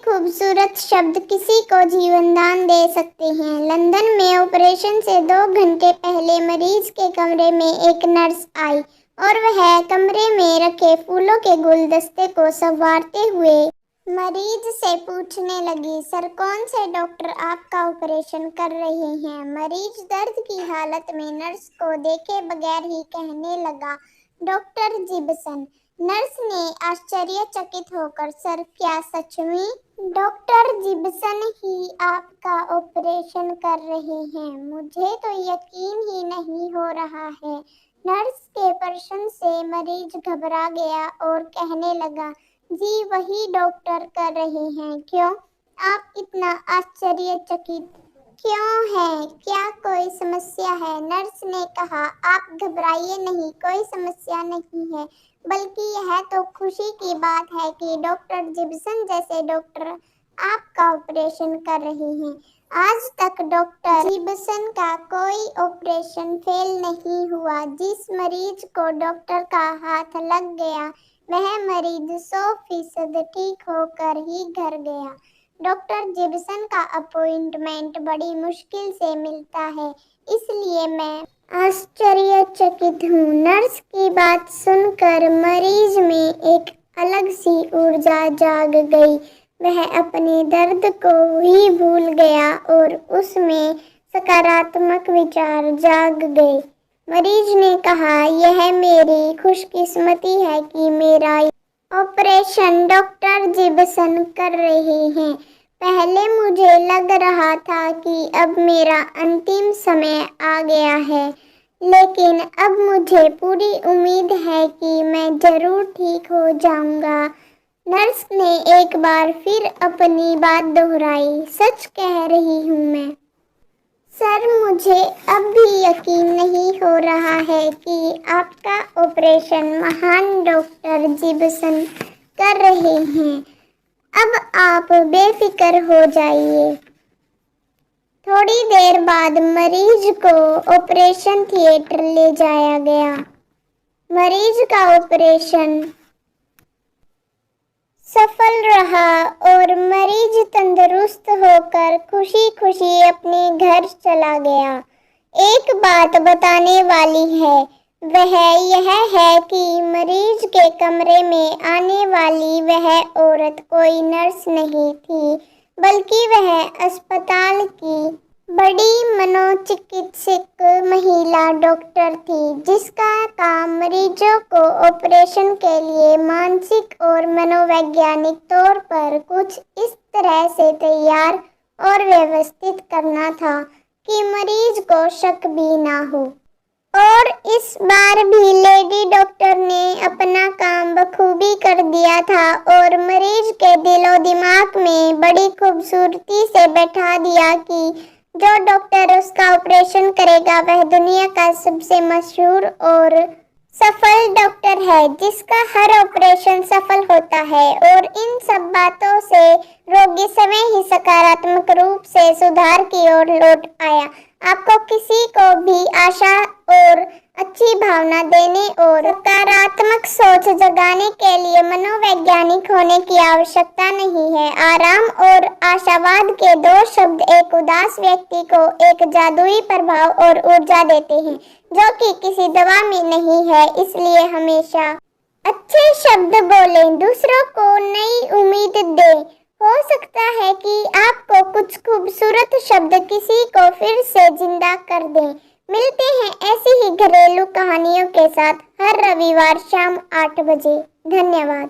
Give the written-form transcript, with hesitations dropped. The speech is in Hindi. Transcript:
खूबसूरत शब्द किसी को जीवन दान दे सकते हैं। लंदन में ऑपरेशन से 2 घंटे पहले मरीज के कमरे में एक नर्स आई और वह कमरे में रखे फूलों के गुलदस्ते को संवारते हुए मरीज से पूछने लगी, सर कौन से डॉक्टर आपका ऑपरेशन कर रहे हैं? मरीज दर्द की हालत में नर्स को देखे बगैर ही कहने लगा, डॉक्टर जिब्सन। नर्स ने आश्चर्यचकित होकर, सर क्या सच में डॉक्टर जिब्सन ही आपका ऑपरेशन कर रहे हैं? मुझे तो यकीन ही नहीं हो रहा है। नर्स के प्रश्न से मरीज घबरा गया और कहने लगा, जी वही डॉक्टर कर रहे हैं। क्यों? आप इतना आश्चर्यचकित क्यों हैं? क्या कोई समस्या है? नर्स ने कहा, आप घबराइए नहीं, कोई समस्या नहीं है, बल्कि यह तो खुशी की बात है कि डॉक्टर जिब्सन जैसे डॉक्टर आपका ऑपरेशन कर रहे हैं। आज तक डॉक्टर जिब्सन का कोई ऑपरेशन फेल नहीं हुआ। जिस मरीज को डॉक्टर का हाथ लग गया वह मरीज 100% ठीक होकर ही घर गया। डॉक्टर जिब्सन का अपॉइंटमेंट बड़ी मुश्किल से मिलता है, इसलिए मैं आश्चर्यचकित हूँ। नर्स की बात सुनकर मरीज में एक अलग सी ऊर्जा जाग गई। वह अपने दर्द को ही भूल गया और उसमें सकारात्मक विचार जाग गए। मरीज ने कहा, यह मेरी खुशकिस्मती है कि मेरा ऑपरेशन डॉक्टर जिब्सन कर रहे हैं। पहले मुझे लग रहा था कि अब मेरा अंतिम समय आ गया है, लेकिन अब मुझे पूरी उम्मीद है कि मैं जरूर ठीक हो जाऊंगा। नर्स ने एक बार फिर अपनी बात दोहराई, सच कह रही हूँ मैं। सर मुझे अब भी यकीन नहीं हो रहा है कि आपका ऑपरेशन महान डॉक्टर जिब्सन कर रहे हैं। अब आप बेफिक्र हो जाइए। थोड़ी देर बाद मरीज को ऑपरेशन थिएटर ले जाया गया। मरीज का ऑपरेशन सफल रहा और मरीज तंदुरुस्त होकर खुशी खुशी अपने घर चला गया। एक बात बताने वाली है, वह यह है कि मरीज के कमरे में आने वाली वह औरत कोई नर्स नहीं थी, बल्कि वह अस्पताल की बड़ी मनोचिकित्सक महिला डॉक्टर थी, जिसका काम मरीजों को ऑपरेशन के लिए मानसिक और मनोवैज्ञानिक तौर पर कुछ इस तरह से तैयार और व्यवस्थित करना था कि मरीज को शक भी ना हो। और इस बार भी लेडी डॉक्टर ने अपना काम बखूबी कर दिया था और मरीज के दिलो दिमाग में बड़ी खूबसूरती से बैठा दिया कि जो डॉक्टर उसका ऑपरेशन करेगा वह दुनिया का सबसे मशहूर और सफल डॉक्टर है, जिसका हर ऑपरेशन सफल होता है। और इन सब बातों से रोगी समय ही सकारात्मक रूप से सुधार की ओर लौट आया। आपको किसी को भी आशा और अच्छी भावना देने और सकारात्मक सोच जगाने के लिए मनोवैज्ञानिक होने की आवश्यकता नहीं है। आराम और आशावाद के 2 शब्द एक उदास व्यक्ति को एक जादुई प्रभाव और ऊर्जा देते हैं, जो कि किसी दवा में नहीं है। इसलिए हमेशा अच्छे शब्द बोलें, दूसरों को नई उम्मीद दें। हो सकता है कि आपको कुछ खूबसूरत शब्द किसी को फिर से जिंदा कर दें। मिलते हैं ऐसी ही घरेलू कहानियों के साथ हर रविवार शाम 8 बजे। धन्यवाद।